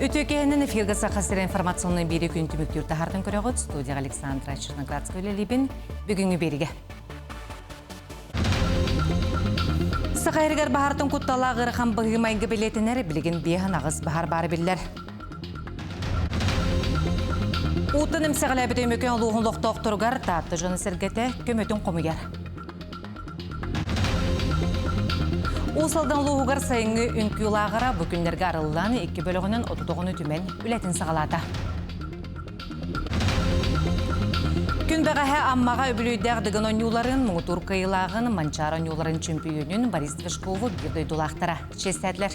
Үтөкенин эфирге сақасыр информационный бері күн түміктер тахардың көріғыт студия Александра Черноградская лебін бүгінгі беріге. Сақайыргар бахардың құттала ғырхан бұғымайғы білетінер білген бейхан ағыз бахар бары білдер. Утын имсағылай біді өмекен луғын лоқтоқтырғар татты жоны сіргеті көметін қомығар. Усалдан луғығар сайыңы үнкілағыра бүкіндерге арылыланы 2 бөлігінің 39-ны түмен үлетін сағалады. Күн бәғәхә аммаға өбілүйдәғ дығын ойнуларын, мұғытур қайылағын, манчар ойнуларын чемпионын Борис Твешковы бірді дұлақтыра. Честәділер.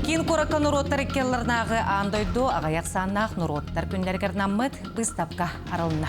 Кейін қораққа нұроттар еккелернағы андойду ағаяқ саннақ нұроттар күндергер намыд бұстапқа арылына.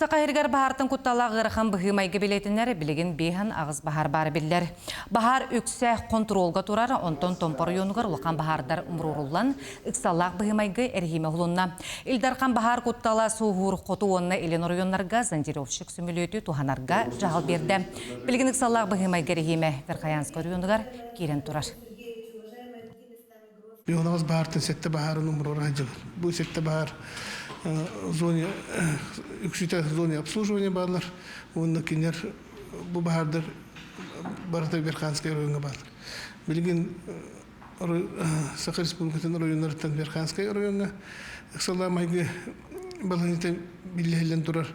Сақайыргар бахартын құтталағы ғырхан бұғымайғы білетінер білеген бейхан ағыз бахар бары білдер. Бахар үксә контролға тұрар, онтон томпор йонгар ұлқан бахардар ұмрурулан, үксалақ бұғымайғы әрхиме ғылынна. Илдархан бахар құттала суғыр қоту онына Эленор йонларға зандировщик сүмілеті туханарға жағыл берді. Білген үксалақ бұғымайғы әрхиме Верхаянскор йонгар керен тұрар. Бионағыз бахартын сәтті бахарын ұмрурға жылыр. Бұл сәтті бахар зоне үкшіті зоне обслуживания барлар. Онына кенер бұл бахардар барыта Верханская районға барлар. Білген Саха Республикатын районларыттан Верханская районға ұқсала майғы баланита білелен тұрар.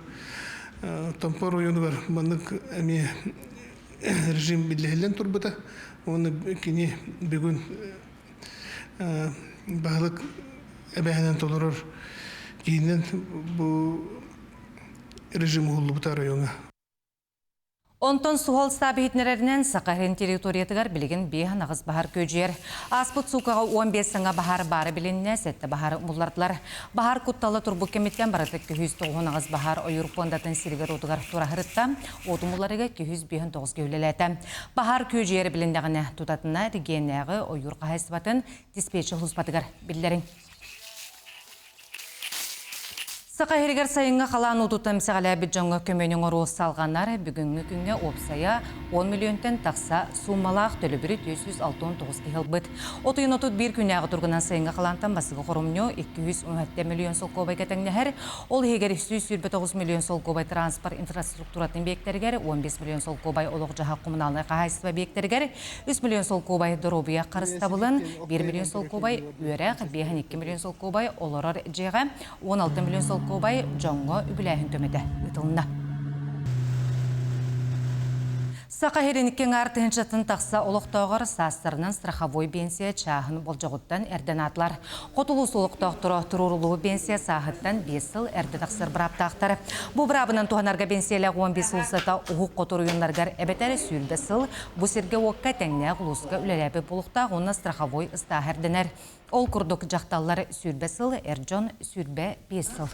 Томпор районы бар. Манық әме режим білелен тұрбыта. Оны кене бүгін бағылық әбәйінен толырыр. Кейінен бұл режим ұғылы бұта районы. Онтон суғал стабихетнерерінен Сақайрын территориятығар білген бейхан ағыз бағар көжер. Аспыт суқаға 15 сыңа бағар бары білінне сәтті бағар мұллардылар. Бағар құтталы тұрбу кеметтен баратық 209 ағыз бағар ойыр пондатын сиргер отығар тұрағырытта, отымыларыға 209 кеулеләті. Бағар көжері біліндіғіне тұтатына регенәғы ойыр қағайсыбатын диспетчі ғұспатығар білдерін. Сақайыргар сайынға қалан ұтутым сәғаләбі жоңғы көмөнің ұру салғанар бүгінгі күнге опсая 10 миллионтен тақса сумалақ төлі бірі 269 кеғыл бұд. Отойын отут бір күнәғы тұрғынан сайынға қалантан басығы құрымню 217 миллион сол көбай кәтіңнәр. Ол егер 129 миллион сол көбай транспорт инфраструктуратын бектергер, 15 миллион сол көбай олық жаға коммуналны қағайсыва бектергер, 3 миллион сол көбай дұробия қарыстабылын, 1 миллион сол көбай өрақ, 2 миллион сол көбай оларар жеға, 16 миллион сол көбай жоңғы үгіләйін төмеді ұтылына. Сақайырынеккен артын жатын тақса олықтауғыр састырынан страховой пенсия чағын болжағыттан әрден атлар. Қотылыс олықтауқтыры тұрурулуы пенсия сағыттан 5 сыл әрді тақсыр бұраптақтары. Бұл бұрабынан туғанарға пенсиялі 15 ұлсата ұғық қотыр үйінларғар әбетәрі сүйілді сыл, бұл серге оққа тәңне ғылысқа үлеләбі болықтақ оны страховой ұста әрденер. Ол күрдік жақталары сүйілбе сыл, әрджон сүйілбе 5 сыл.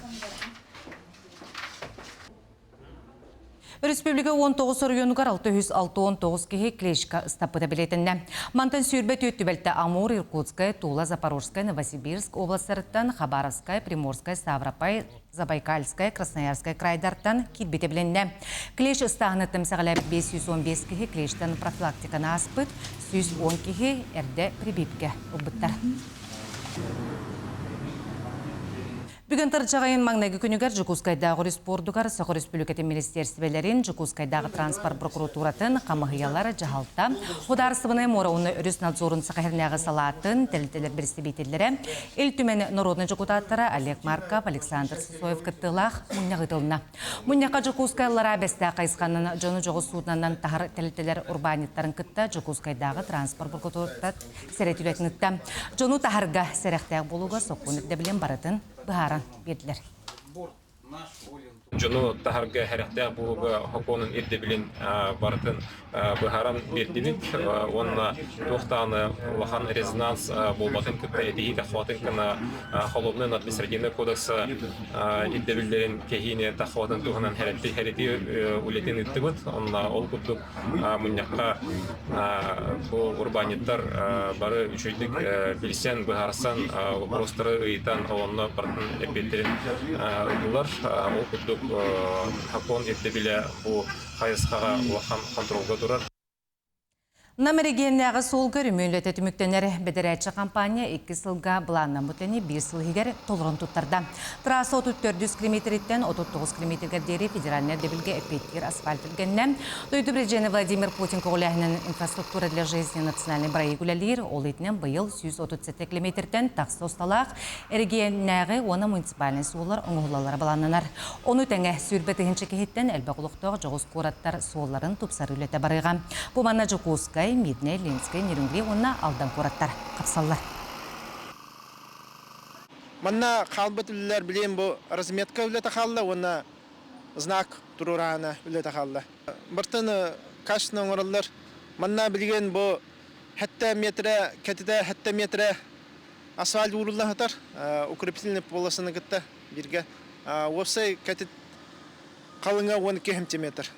Республика 19 районугар 669 кеге клешка стапыда билетінде. Мантан сүйірбе төттібәлті Амур, Иркутская, Тула, Запорожская, Новосибирск, областарыттан Хабаровская, Приморская, Ставропай, Забайкальская, Красноярская крайдартан китбете біленді. Клеш ұстағыны тымсағылар 515 кеге клештан профилактиканы аспыт, 110 кеге әрді прибипке ұлбыттар. Бүгін тұрчағайын маңнайғы күнігер Жукускайдағы респордугар Сақы Республикаты министерствелерін Жукускайдағы транспорт прокуратуратын қамығиялары жағалта. Хударсыбыны морауыны үріс надзорын Сақайырнағы салатын тәлітелер бірісті бейтелері. Ел түмен народны депутаттары Олег Марков, Александр Сысоев кіттілақ мұннағы тылына. Мұннаққа Жукускайлара бәсті қайсқанын жоны жоғы суытнанан тағыр тәлітелер урбаниттарын кітті Жукускайдағы транспорт прокуратурат сәрет жону тағырға сәрәқтәк болуға соқуынытты білен баратын Бахаран берділер. Жону тахарга харахтаа буга хоконун ирдебилин бартын бахаран бердибит онна тохтаны лахан резонанс болбатын кытта эдиги тахватын кана холобнын административный кодекса ирдебилерин кехине тахватын туханан херети улетин иттибит онна ол куттук муньякка бу урбаниттар бары үчөйдүк билсен бахарсан просторы ыйтан онна бартын эпеттерин булар ол куттук Хакон ирдебиле бу хайысқаға улахан контролга турар. Намерегеннәғы сол көрімейлеті түміктенер бедерәтші компания 2 сылға бұланна мұтені 1 сыл егер толырын тұттарда. Трасса 3400 км-тен 39 км дері федеральный дебілге әпеттер асфальт үлгеннен. Дойды президент Владимир Путин көғіләхінің инфраструктура для жизни национальный проекулялер ол етінен бұйыл 137 км-тен тақсы ұсталақ әрегеннәғы оны муниципалный суолар оңғылалар баланынар. Оны тәңе сүрбетігінші кехеттен әлбәқылықтағы жоғыз қораттар суоларын тұпсар үлеті барыға. Бұл манна Жукускай, Мидне, Ленскай, Нерюнгли, онна алдан қораттар қапсаллар. Манна қалбыт үлілер білейін бұл разметка үлеті қалды, онна знак тұрурана үлеті қалды. Біртін кашны оңырылыр, манна білген бұл хәтті метрі, кәтіде хәтті метрі асфальт ұрылы ғатар, укрепительный полосыны күтті бірге. Осы кәтіт қалыңа 12 метр.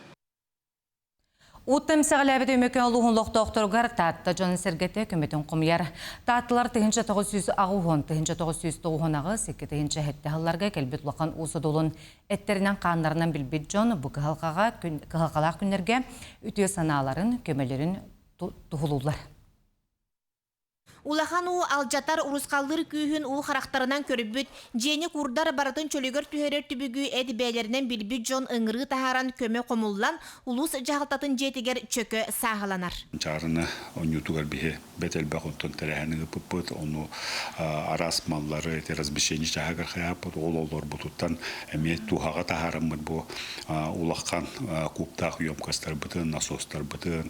Уттым сәғіләбет өмекен олуғынлық доқторғар татты жон сәргетті көметін құмияр. Таттылар 1900 ағуғын, 1990 ағы 8 хәтті ғалларға кәлбет лұқан ұсы долын. Әттерінен қанларынан білбет жон бұ қығалқалақ күнерге үтіе саналарын, көмелерін тұғылулар. Улахан у алжатар урускаллыр күйін у характарынан көрібіт, жені курдар барытын чөлігер түхерер түбігі әдібәлерінен білбіт жон ыңыры тахаран көме қомуллан, улус жағылтатын жетігер чөкі сағыланар. Чарыны онютугар бихе бетел бақынтын тәрәхінің ұпыпыт, оны арас маллары, размещение жағығыр қаяпыт, олар бұтыттан әмет тухаға тахарымыд бұл улаққан куптақ үйемкастар бұтын, насостар бұтын,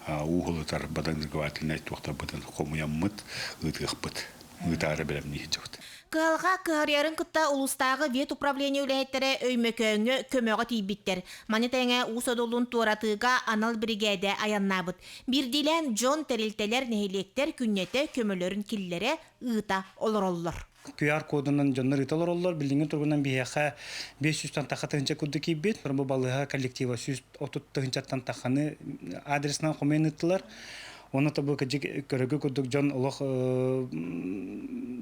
уғылытар бадан ғывателін әйттуақта бұтын қомуяммыд, ұйтығықпыт, ұйтары бәлемні хеджіғыт. Кылға кыһарьярын кытта улустағы вет управление үләйттері өймөкөңі көмөға тейбіттер. Манетәңе усадолун туаратыға анал бригade аяннабыт. Бірдилен Джон тәрелтелер нәхелектер күннеті көмөлөрін киллері ұйта олар. QR кодынан жоннор италар олар билдинген тургунан бияха 500 тахатынча кудды кибет, бу балыга коллектива 130 таханы адресынан коменыттылар. Оны табы көрөгө куддук жон олох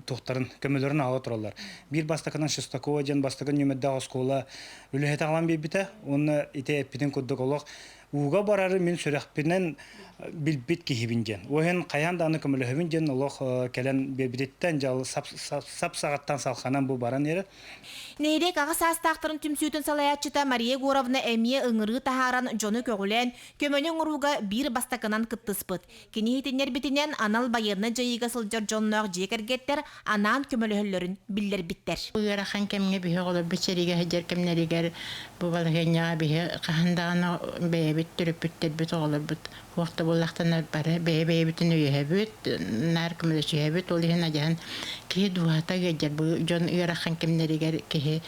тухтарын көмөлөрүн ала туралар. Бир бастакынан Шестакова жан бастакан нөмөдө оскола үлөһөт алган бебите, оны ите эпиден куддук олох уга барары мен сөрөкпенен билбит кихибинген. Оhen каянданы көмөлөһөбүнген олох келен бебидеттен жал сап сагаттан салханан бу баран эре. Нейрек ағыс астақтырын түмсүйтін салаятчыта Мария Горовна әмие ыңыры тахаран жоны көгілен, көмөнің ұруға бір бастакынан кыттыспыт. Кені хетінер бітінен анал байырны жайыға сылжар жоннақ жекергеттер анан көмөлөһөллөрүн биллер биттер. Уйрахан кемге бихе олар бичериге хеджер кемнеригер бу балгenya бихе кахандана бебит төрөпүттер бит олар бит. Вакыты буллактан бары бебитин үйөбүт, нар көмөлөшөбүт, ол хена жан ки дуата геджер бу жон уйрахан кемнеригер ки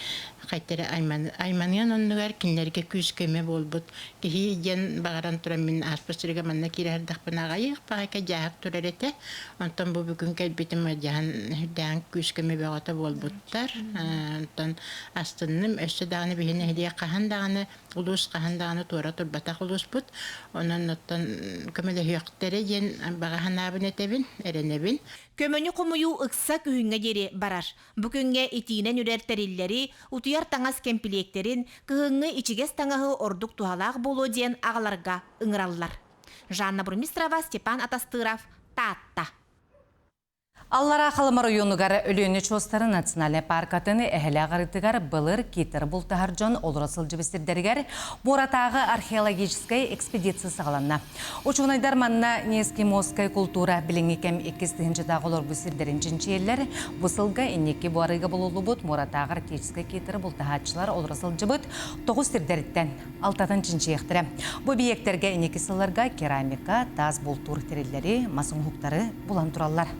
кайтара айманын оннугар кинлерге күскеме болбут ки ген багаран тура мен аспасырга манна кирердак банагайык бака жаак турарете онтон бу бүгүн келбитим жан дан күскеме багата болбуттар онтон астынным өсөданы бихине хедия кахандаганы улус кахандаганы тура турбата улуспут онон оттон көмөлө хыктары ген багаханабын этебин эренебин Көмөнү кумую ыкса күһүнгө жери барар. Бүгүнгө итинен үрертериллери, утуяр таңас кемпилектерин, кыһыңы ичигес таңахы ордук тухалаах болу диен агаларга ыңыраллар. Жанна Бурмистрова, Степан Атастыров, Татта. Аллара Қалымар ойынығар өліні чостары национальный паркатыны әхілі ағарытығар бұлыр кетір бұлтағар жон олырасыл жібістердергер Боратағы археологическай экспедиция сағаланна. Учуғынайдар манна Нескимоскай культура біліңекем 2-тағы олар бұсырдерін жіншелер бұсылға иннекі буарыға болулы бұд Боратағы археологическай кетір бұлтағатшылар олырасыл жібіт 9 тердеріттен 6-тан жіншектірі. Бұл биектерге иннекі сыларға керамика, таз бұлтур терелері, масын хуқтары бұлан тұралар.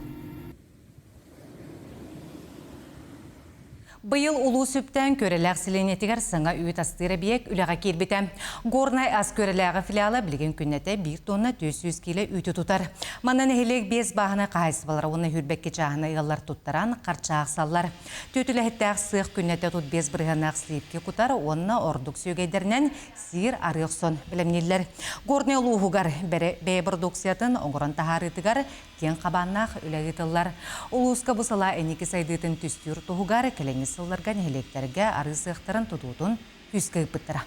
Быйыл улу сүптен көреләк силенетігер сыңа үйт астыры бейек үліға келбеті. Горнай аз көреләғы филиалы білген күннеті 1 тонна 200 келі үйті тұтар. Манан әхелек 5 бағына қайсы балар, оны хүрбекке жағына ұғалар тұттаран қарчақ саллар. Төтіләхеттәқ сық күннеті тұт 5 бірғанақ слепке құтар, онына ордық сөйгейдерінен сир арықсон білімнелер. Горнай улуғығар бәй продукциятын оңыран тахарытығар кен қабаннақ үләгетілер. Улуысқа бұсыла әнекі сайдытын түстер тұғығар кәлеңіз сылларга нәлектерге арысықтарын тұтудun күскө пыттыра.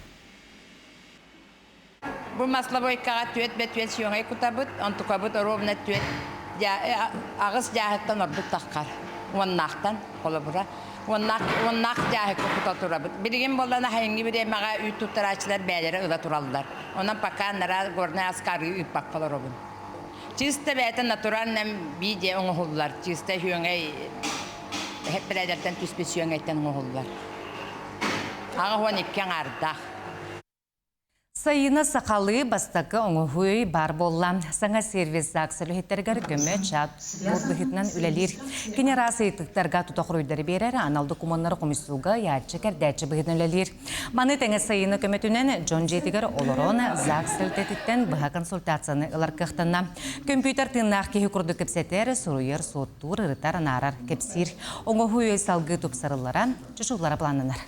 Бу маслобойкага түет сүйөңөй кутабыт, онтукабыт ровно түет. Агыс жаһаттан ордук таккар. Оннактан колобура. Оннак жаһы кута турабыт. Билген боллана хайынги бире мага үй туттарачылар бәлери ыла тураллар. Онан пока нара горна аскары үппак болоробун. Чисто бәтә натуральным биде оңгуллар. Чисто хүйөңөй hep biraderden tüspesiyon etten oğullar. Ağa hon ikken ardaq. Sayına sakalı bastakı oңuhuy бар болла. Саңа сервис аксылы хеттерігер көмі чат бұрдығытынан үлелер. Генерасы етіктарға тұтақыройдары берер, аналды куманлары комиссуға ячы кәрдәчі бұғытын үлелер. Маны тәңі сайыны көметінен Джон Жетігер олырон заксыл тәтіттен бұға консультацияны ұлар қықтына. Компьютер тыңнақ кейі күрді кепсетер, сұруер, соттур, ұрытар, нарар, кепсир. Оңуhuy салғы тұпсарылара, жүшулары планынар.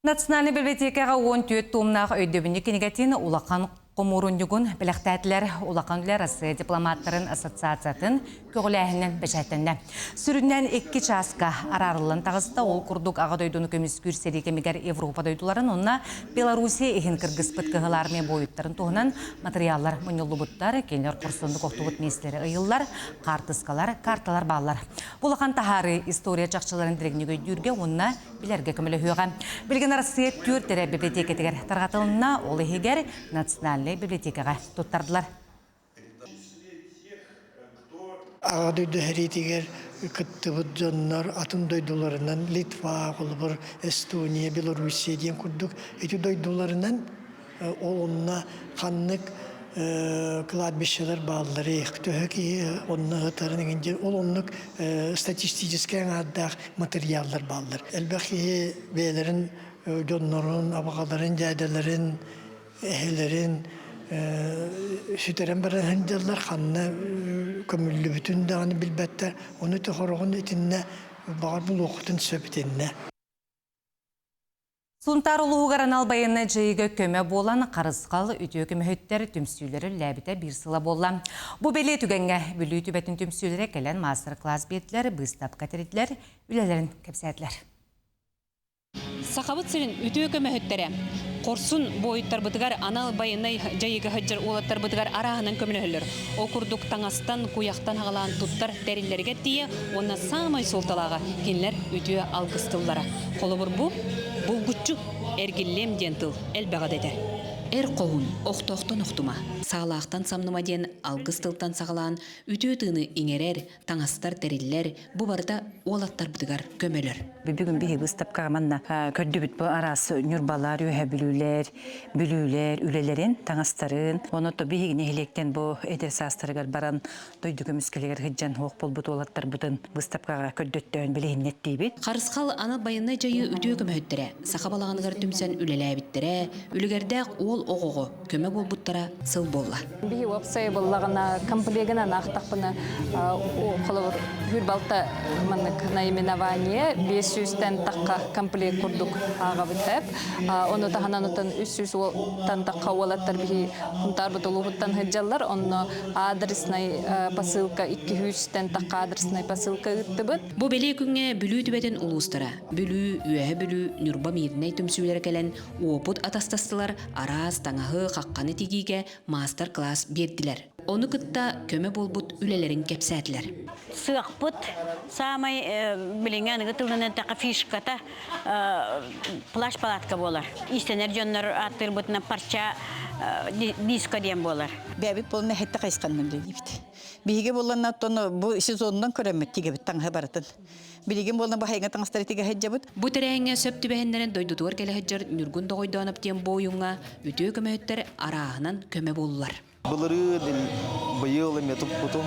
Национальный библиотекаға 14 томнақ өйдөбіне кенегатин улақан Комурундюгун біліқтәтілер улақан үлер асы дипломаттарын ассоциациятын көгіләхінен бәшәттінді. Сүріннен 2 часқа арарылын тағысында ол күрдік ағадойдуны көміз күрсері кемегер Европа дойдуларын, онына Беларусия ехін кіргіз пыткығылармен бойыттарын туғынан материаллар, мұнылы бұттар, кенлер құрсынды қоқтуғыт меслері ұйылар, қартыскалар, карталар балар. Бұлақан тахары история жақшыларын дірегіне көйдүрге, онына білерге көмілі хүйіға. Білген арасы түртері библиотекетігер тарғатылына ол егер национальный библиотекаға тұттардылар. Аға дойды әретігер күттібіт жонлар атын дойдуларынан Литва, Қолбыр, Эстония, Белоруссия ден күрдік. Эти дойдуларынан ол онына қаннық кладбищелер bağlıları, töheki onunla tarihinde onluk statistik addak materyallar bağlılar. Elbette beylerin, jonların, abagaların, cadelerin, ehlerin, süteren beren hendeller kanına kömüllü bütün dağını bilbetler. Onu tohorağın etinne bağır bu lokutun söhbetinne. Сунтар улуғаран албайыны жайығы көмі болан қарысқалы үтіе көміхеттер түмсүйлері ләбіті бір сыла болан. Бұ беле түгенге бүлі түбәтін түмсүйлері кәлін мастер-класс бетлер, бұстап катеритлер, үлелерін кәпсәтлер. Сақабыт сірін үтіе көміхеттері Корсун бойыттар бұтығар анал байынай жайығы хаджар олаттар бұтығар арағынан көмілігілер. Окурдук таңастан, куяқтан ағалаған тұттар тәрілерге тие, онна самай солталаға кенлер үтіе алғыстыллара. Қолы бұл күтчі әргілем дентіл әлбәға дәдер. Әр қоғын оқты-оқтан оқтыма, сағалақтан самныма ден алғыстылтан сағалаған үтіе тыны еңерер, таңастар тәрілер, бұ барда олаттар бұтығар көмелер. Бүгін бігі бұстап қағаманна көрді бүт бұл арасы нүрбалар, өйе білулер, үлелерін, таңастарын. Оны то бігі нехелектен бұл әдер састырығар баран дойды көміскелегер ғыджан оқ бол бұт олаттар бұтын бұстап қаға көрдөттен білейіннет дейбет. Қарысқал ана байынна жайы үтіе көмөттірі, сақабалағанығар түмсен үлеләбіттірі, үлігердәқ ол оғығы көмі бол бұттара сыл болла. Бігі опсай боллағына комплегіна нақтақпыны қолыр хүрбалта манық наименование 500-тен таққа комплект күрдік аға бітіп. Оны тағанан ұтын 300-тен таққа олаттар бігі құнтар бұтылу бұттан ғыджалар. Оны адресной посылка 200-тен таққа адресной посылка үтті бұд. Бұ беле күнге бүлі түбәтін ұлыстыра. Бүлі, үйәе бүлі, нүрба мейдінай түмсүйлер кәлін опыт атастастылар, араз, таңағы, қаққаны тегейге мастер-класс берділер. Оны күтті көмі болбұт үлелерін кепсәділер. Сыақ бұт, самай білінген ғытылынан тақы фишката плаш-палатка болар. Истенер жонлар аттыр бұтына парча диско дем болар. Бәбіт болына хетті қайсқанным дейбіт. Биге болана тоны бу сезондан көрәмет тигебит таңга баратын. Билеген болна бахайга таңстары тиге хәҗҗәбит. Бу тәрәңгә сөп түбәһеннән дойдутуар келе хәҗҗәр нүргүн догойданып тем боюңа үтө көмәттәр арагынан көмә буллар. Булыры быел метуп бутум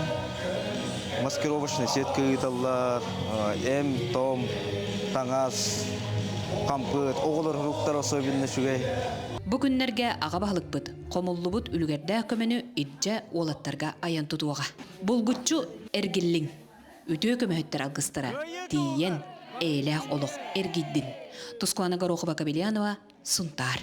маскировочная сетка италлар, том, таңас, кампыт, оғылар руктар особенно шугай. Бу күннәргә ага баһлык бит. Комуллубут үлгәрдә көмәне иҗҗә олаттарга аян тутуга. Булгуччу эргиллин. Үтө көмәттәр алгыстыра. Тиен эләх олуг эргиддин. Тускуана Горохова Кабелянова, Сунтар.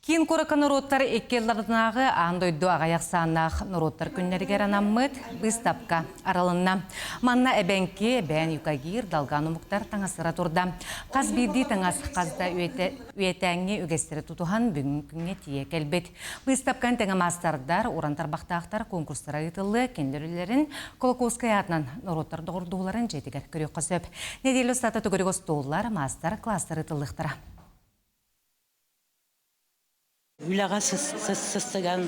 Кин куракы нуроттар эккеллардынағы андойду ағаяқ саннақ нуроттар күннергер анаммыд быстапка аралынна. Манна әбәнке бән юкагир далгану мұқтар таңасыра турда. Қаз бейді таңас қазда үйетәңе үгестері тұтуған бүгін күнге тие кәлбет. Быстапкан тәңамастардар, урантарбақтақтар конкурстара ұйтылы кендерілерін Колокоскай атынан нуроттар доғырдуыларын жетігер көрек қосып. Неделі статы түгірігіс тоғылар мастар кластар ұйтылықтыра. Үләға сыстыган,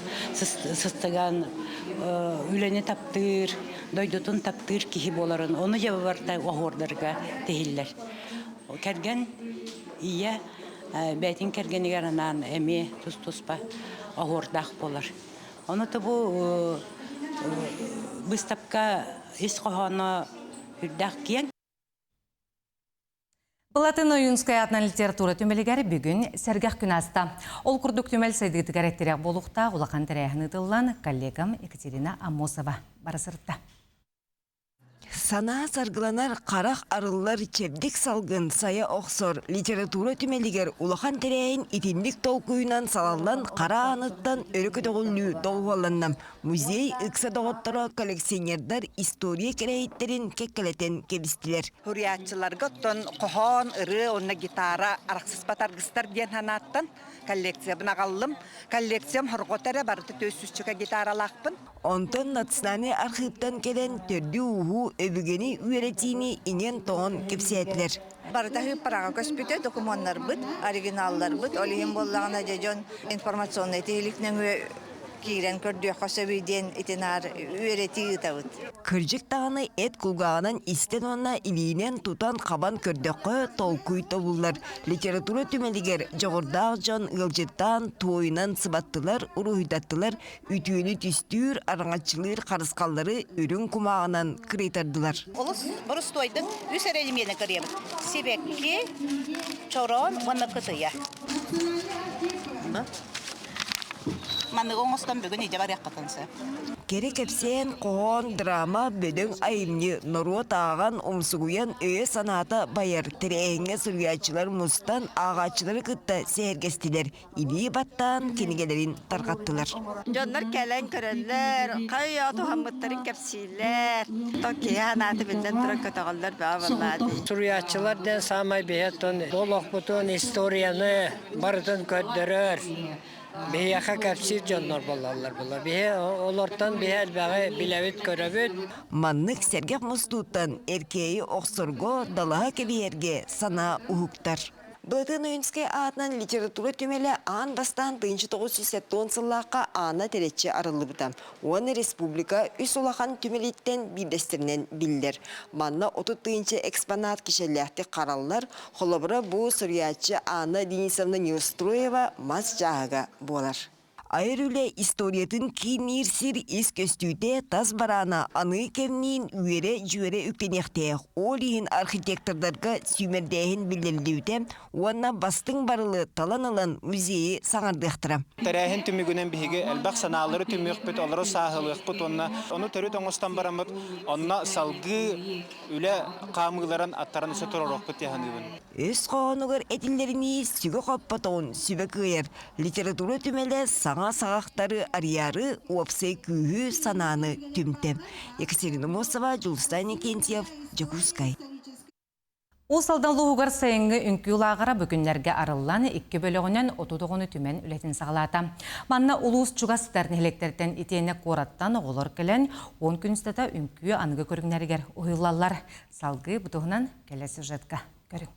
үләне таптыр, дойдутун таптыр кихи боларын. Оны жабы барда оғырдарға тейілер. Кәрген ия, бәйтін кәргенігер анан әме тұс-тұспа оғырдақ болар. Оны тұбу бұстапқа ес қоғаны үрдақ кен. Платын Оюнская атынан литература төмелігері бүгін сәргәқ күн аста. Ол күрдік төмел сайдыгыты кәректерек болуқта ұлақан тәрәхіні тыллан коллегам Екатерина Амосова барасырытта. Сана саргыланар қарақ арылар чебдік салгын сая оқсор литература түмелігер улахан тәрәйін итіндік толкуынан салалан қара аныттан өрікі доғылы доғыланнам. Музей ұқса доғыттыра коллекционердар история керейіттерін кеккелетен кебістілер. Хуриятчыларға тон қохон, ұры, онна гитара, арақсыз батарғыстар ден ханаттан коллекция бұнағалым. Коллекциям хорғотары барыты төсүсчіға гитаралақпын. Онтон национальный архивтан келен төрді уғу өбігені үйретіні инен тоғын кепсиетлер. Барытағы параға көспеті документар бұд, оригиналдар бұд, олейін болағына жайжон информационный тейлікнен кирен көрді қосабүйден итинар үйреті ұтауыд. Кыржық тағаны әт күлғағынан істен онына илейінен тұтан қабан көрдіқі толкуй тобулар. Литература түмелігер жоғырдағы жон ғылжеттан тойынан сыбаттылар, ұрухидаттылар, үтүйіні түстүр, араңатчылыр, қарысқалары үрін құмағынан кірейтардылар. Олыс бұрыс тойдың үс әрелімені кіреміз. Себекке, чорон, оны күтіе. Маны оңыстан бүгін еде бар яққатынсы. Керек әпсен қоғын драма бөдің айымны нұру тағаған омсығуян өе санаты байыр. Тірәйінге сүргеатчылар мұстан ағачылары күтті сәргестілер. Иби баттан кенегелерін тарқаттылар. Жонлар кәлін көрілер, қай тұхамыттарын кәпсейлер. Токи анаты білден тұрын көтіғалдар бағалады. Сүргеатчылар ден самай бейеттон, болық бұтын историяны бардын көддірір. Бейяқа кәпсир жонлар болалар бұла. Олардан бейәл бәғі біләвіт көрәбіт. Маннық сәргек мұстуттан әркейі оқсырго далаға кебиерге сана ұхуктар. Платын Оюнская атынан литература түмелі ан бастан 1970 сыллаққа ана тәретші арылы бұтам. Оны республика үс улахан түмелеттен билдестерінен білдер. Манна 30 экспонат кешеліяқті қаралылар, қолабыра бұл сүргеатчы Анна Денисовна Неустроева мас жағыға болар. Айрүлі историятын кеймир сир ес көстүйте таз барана аны кемнин үйере жүйере үппенектеяқ. Олиhin архитектордарға сүймердейін білдерілдеуте, уанна бастың барылы таланылан музейі саңардықтыра. Тәрәйін түмігінен бігі әлбәқ саналары түміқ бүт, олары сағылық бүт, оны төрі тоңыстан барамыд, онна салғы үлі қамығыларын аттарын үсі тұрарық бүт яғанығын. Өз қоғанығыр әтілеріні сүгі қоппатауын сүбі күйер. Литература түмелі саңа сағақтары арияры уапсай күйі сананы түмті. Екатерина Амосова, Julstani Kentьев, Jakutskay. Осалдан луғығар сайынғы үнкі ұлағыра бүгінлерге арылан 2 бөлігінен 30 түмен үлетін сағалата. Манна ұлуыз чуғастарын електерден итене қораттан оғылыр кілін 10 күністата үнкі аңғы көрігнергер ұйылалар. Салғы бұтығынан келесі жатқа көрің.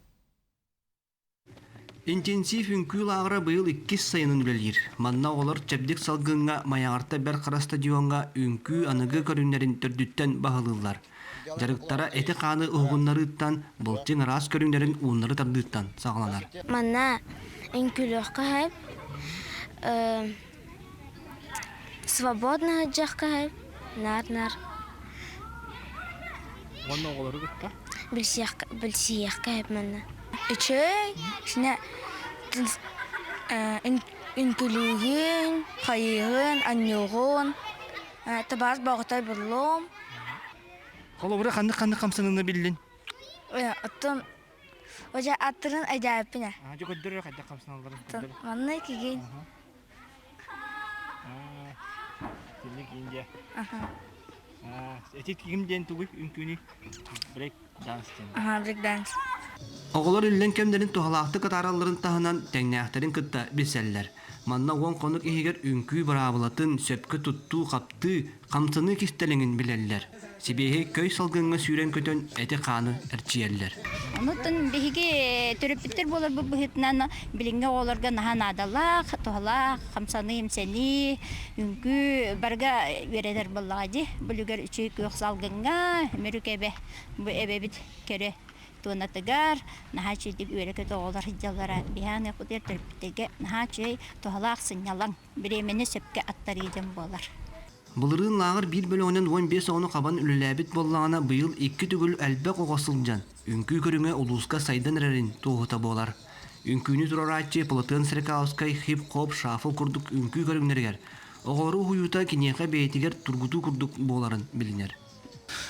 Интенсив үнкі ұлағыра бұйыл 2 сайынын үлелер. Манна оғылыр чәбдік салғынға маяғарта бәр қара стадионға үнкі аңғы көрігнерін түрдіттен бағылылар. Жарықтара әті қаны ұғынларыттан, бұлтың рас көріңдерін ұғынлары тардыттан сағыланар. Манна үнкілі қағайып, свободна жаққа қағайып, нар. Манна оғылары күтті? Білсияқ қағайып манна. Үчей, шына үнкілігін, қайығын, аннығын, табаз бағытай бұрлым. Қолы бұра қанды қамсыныңды білден? Оттым Oja attırın acayipine. Çok ödürür kadar kamsın alırım. Manna kigin. Tinlik ince. Etik kim den tuğuk ünkünü break dance den. Aha, break dance. Oğullar üllen kemlerin tuhalaqtı kataralların tahınan tengnähtärin kıtta biseller. Manna oğun konuk ehiger ünkü brabılatın söpkü tuttu kaptı kamtını kistelengin bileller. Sibehi köy salgınga süren kötön eti kanı erçiyeller. Onutun bihigi törüpüttür bolar bu bihitnan bilinge olarga nahan adalak, tohalak, kamsanı hemseni, ünkü barga vereler ballacı. Bulugar üçü köy salgınga, mürükebe bu ebebit kere tuanatıgar, naha çeydik üyeleke toğular hiccalara bihan yapıdır törüpüttege, naha çey tohalak sinyalan, biremeni söpke attarıydım bolar. Bulurun lağır 1 bölü 15 onu kaban ülüläbit bollağına bıyıl 2 tügül elbek oğasılcan. Ünkü körüne uluska saydan ererin tuğuta bolar. Ünkünü turaratçı Platon Serkauskay hip-hop şafıl kurduk ünkü körünleriger. Oğoru huyuta kinyeğe beytiger turgutu kurduk boların biliner.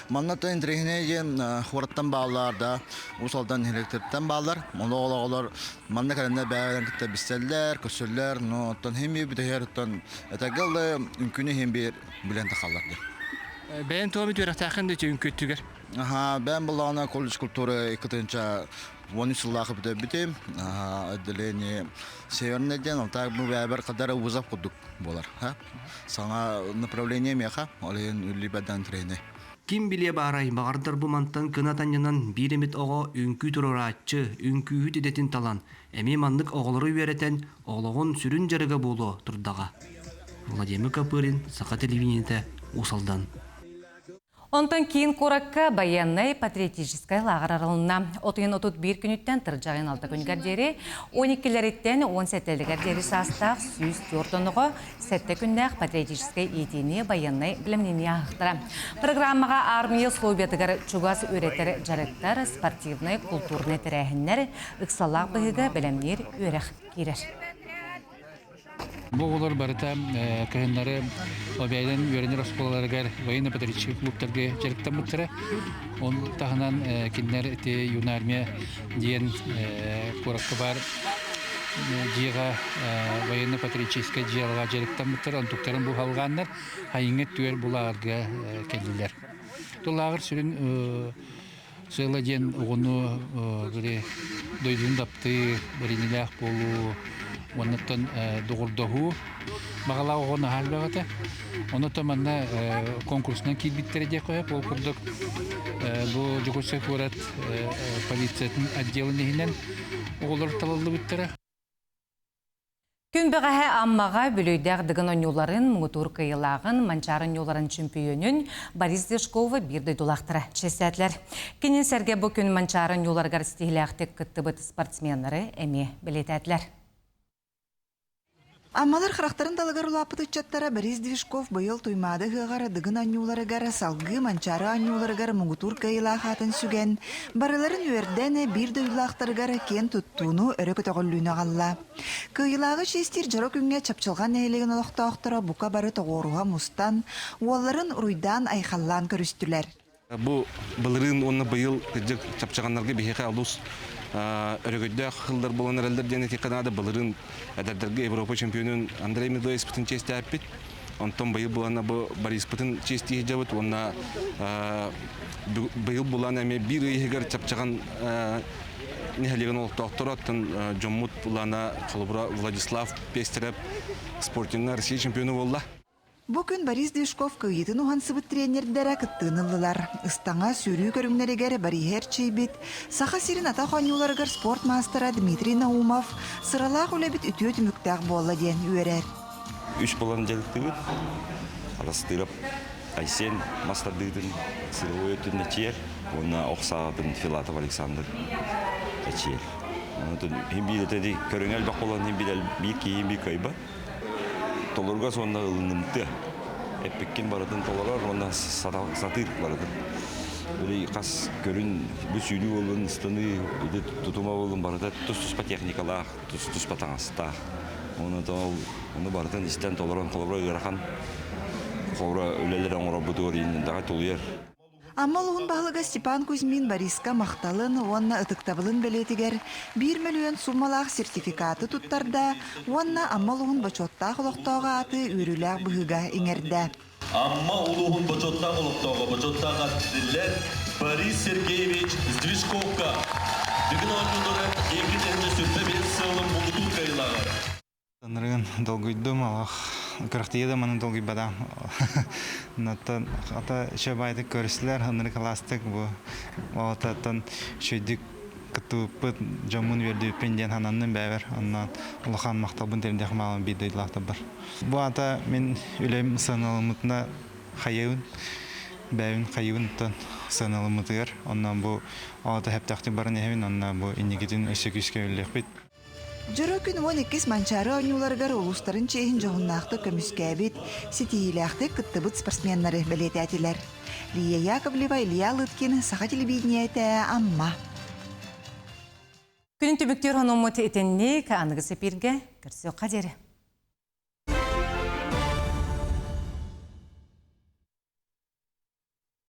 Manna entrehine jen horattan bağlarda, usaldan elektrikten bağlar. Oğlar manna kalende bären kitte biseller, kösöller, no ton hemi bir hertan etagel ünkünü hem bir bilen takallardı. Ben tobi dörak taxın da ünkü tüger. Aha, ben bulana kolej kultura ikıtınca 13 yıllık bitim. Ödüleni severnerden ortak bu beraber kadar uzak kurduk bolar. Sana направление meha, olen ülli beden treni. Kim bilye baray bağırdır bu mantan kınatan yanan bir emit oğu ünkü tururatçı, ünkü dedetin talan. Emi manlık oğulları vereten oğluğun sürün jarıga bolu turdağa. Vladimir Kapırin, Saka televizyonda Usaldan. Ondan кейін korakka bayanнай патриотическай лағар аралына. Отыйын отут bir күніттен тұржағын алты күнгердері, 12-лереттен 17-лердері састақ сүйіз тёртыныға сәтті күннәқ патриотическай етіне bayanнай білімнені ағықтыра. Программаға армия словиятығар чугас өретер жарықтар, спортивнай, культурный тірәхінлер, ұқсалақ бұғыға білімнер өрек керер. Bu olur barıta köyünleri obeyden öğrenir ospolalargar военно-патриотический клубтарга жарыктан буттара. Он тахынан кинер те юнармия диен коракка бар жига военно-патриотический жиалга жарыктан буттара. Он туктарын бу халгандар хайыңа түер буларга келдилер. Тулагыр сүрүн сыйла ден огону бире дойдун дапты биринилах болу Ondan doğurduğu bağla oğunu halbağıda. Ondan manna konkursuna kilbitleri koyup okurduk. Bu Cukosya Kurat Polisiyanın adliyeğinden oğullar talalı bittere. Күн бәғәһә аммаға бөлөйдәғ дығын ойнуларын, мұғытур кайылағын, манчарын yolların чемпионын Борис Дешкова бірді дұлақтыра чесәтлер. Кенен сәрге бұл күн манчарын yollargar стихіләқтік күтті спортсменлары әме білетәтлер. Аммалар характарын далыгар улапыт учаттара Борис Движков быйыл туймады хыгара дыгын анюларыгар, салгы манчары анюларыгар мугутур кайыла хатын сүген. Барыларын үерден бир дөйлақтарыгар кен туттууну өрі көтөғөллүүнө галла. Кайылагы шестер жаро күнге чапчылган нәйлеген олоқтауқтара бука бары тоғоруға мустан, уолларын уруйдан айхаллан көрүстүлер. Бу былырын онны быйыл чапчыганнарга бихеке алус өрөгөйдө кылдар болгон эрелдер жана Канада былырын эдердерге Европа чемпионун Андрей Медоев путун чести аппит. Онтон быйыл булана бу Борис путун чести жабыт. Онна быйыл булана эме бир ыйгер чапчыган нехелеген олтоктороттун жоммут булана Колбура Владислав Пестерев спортинга Россия чемпиону болду. Бүгін Борис Дешков күйетін уған сыбыт тренердері кыттынылылар. Истаңа сүйрүү көріңнерігер барихер чейбет, саха сирин ата ханюларыгар спорт мастера Дмитрий Наумов сыралақ үлебіт үтіөт мүктәқ болла ден үйерер. Үш болан жәліктігі, арастырып, Айсен мастардығдың сырылы өтін әчер, оны оқсағадың Филатов Александр әчер. Хем бейдетеді көріңел бақ болан, хем бейдел кейін бей көйба. Толорга сонда ылынымды. Эппеккен баратын толорар, онда сатыр баратын. Böyle kas görün bu sürü olun stani tutuma olun barada tuspа техникалар, tuspа таңаста. Onu baratan isten toleran kolabora yarakan kolabora ölelere onu rabıtı orayın daha toluyor. Аммал уғын бағылыға Степан Кузьмин Бориска мақталын, онна ытықтабылын білетігер 1 миллион суммалақ сертификаты туттарда, онна аммал уғын бачоттақ ұлықтауға аты үріләқ бұғыға еңерді. Амма улуғын бачоттақ ұлықтауға бачоттақ аттылер Борис Сергеевич Здвижковка. Бүгін ойнылары еңгідерді сүрпе бет сылым мұғыту қайылаға. Нырын долгуйдум алах кырактыйда манын долгуй бада. Наттан ата шабайды көрсүлөр аныр кластык бу. Отаттан шөйдүк кытуппыт жамун берди пенден хананын бәвер. Аннан улахан мактабын теринде хамалын бидейлакта бар. Бу ата мен үлем саналымытна хайын бәвин хайынтан саналымытыр. Аннан бу ата хептакты барын эвин аннан бу инегитин өсөкүскө үлөкпит. Жөрі күн 12 манчары оңюларғар олустарын чейін жоғыннақты көміскәбет, сетийләқті күттібіт спортсменнары білет әтілер. Лия Яковлева, Илья Лыткин, Саха телевидениеті, Амма. Күнін түбіктер ғанымыты етенне кәанығы сепирге кірсі қадері.